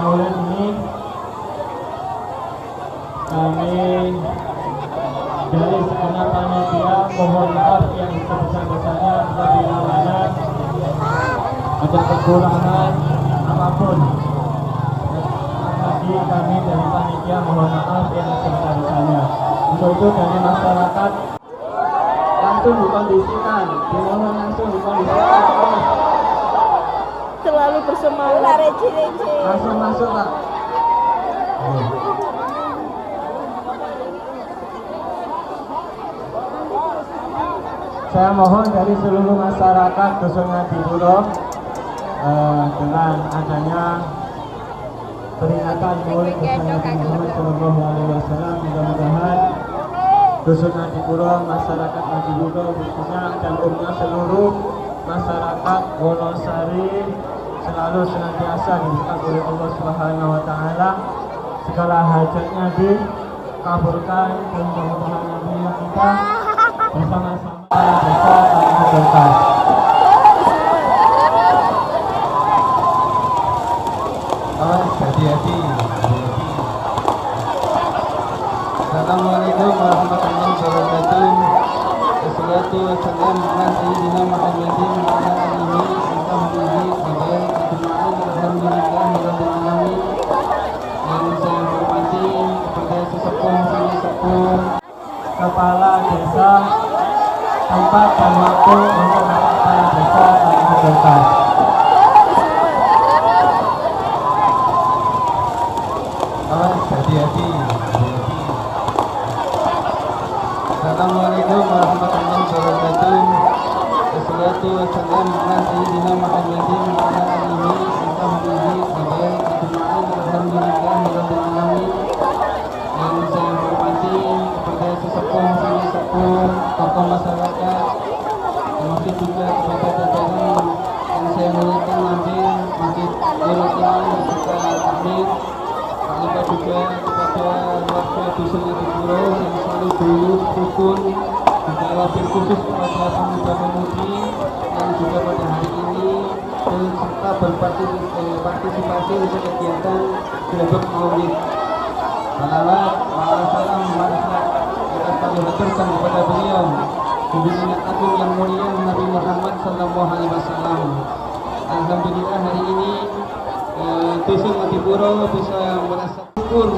maulid ini kami dari segenap panitia mohon maaf yang sebesar-besarnya apabila mana ada kekurangan apapun. Lagi kami dari panitia mohon maaf yang sebesar-besarnya. Untuk itu dari masyarakat langsung dikondisikan, dimohon langsung dikondisikan. Selalu bersemangat. Langsung masuk Pak. Saya mohon dari seluruh masyarakat Dusun Ngadipuro dengan adanya peringatan Maulid Nabi Muhammad SAW, mudah-mudahan Dusun Ngadipuro, masyarakat Ngadipuro khususnya dan umumnya seluruh masyarakat Wonosari selalu senantiasa diberkati oleh Allah Subhanahu wa taala, segala hajatnya dikabulkan dan mudah-mudahan kita bersama-sama desa dan berkah. Awas hati-hati. Assalamualaikum warahmatullahi wabarakatuh. Wassalatu wassalamu ala sayyidina Muhammadin wa ala alihi wa sahbihi ajma'in. Alhamdulillahirabbil alamin. Yang saya hormati kepada sesepuh Kepala desa tempat dan waktu untuk kepala desa dan berkah. awas hati-hati. Assalamualaikum warahmatullahi wabarakatuh. Wassalatu wassalamu ala sayyidina Muhammadin wa ala alihi wa sahbihi ajma'in. Alhamdulillahirabbil alamin. Yang saya hormati kepada sesepuh tokoh masyarakat, termasuk juga kepada jajaran yang saya muliakan nanti Masjid Nurul Iman beserta takmir, juga kepada warga Dusun Ngadipuro yang selalu dulu rukun, juga wabil khusus kepada pemuda-pemudi yang juga pada hari ini serta berpartisipasi untuk kegiatan Gelebek Maulid. Salawat wa salam kita kami haturkan kepada beliau, pimpinan agung yang mulia Nabi Muhammad sallallahu alaihi wasallam. Alhamdulillah hari ini Dusun Ngadipuro bisa merasa syukur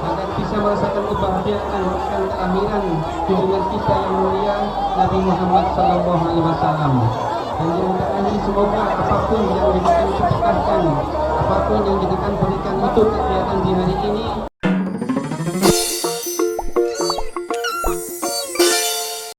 agar bisa merasakan kebahagiaan dan keakhiran junjungan kita yang mulia Nabi Muhammad sallallahu alaihi wasallam. Dan yang terakhir, semoga apapun yang dijadikan sedekahkan, apapun yang dijadikan berikan untuk kegiatan di hari ini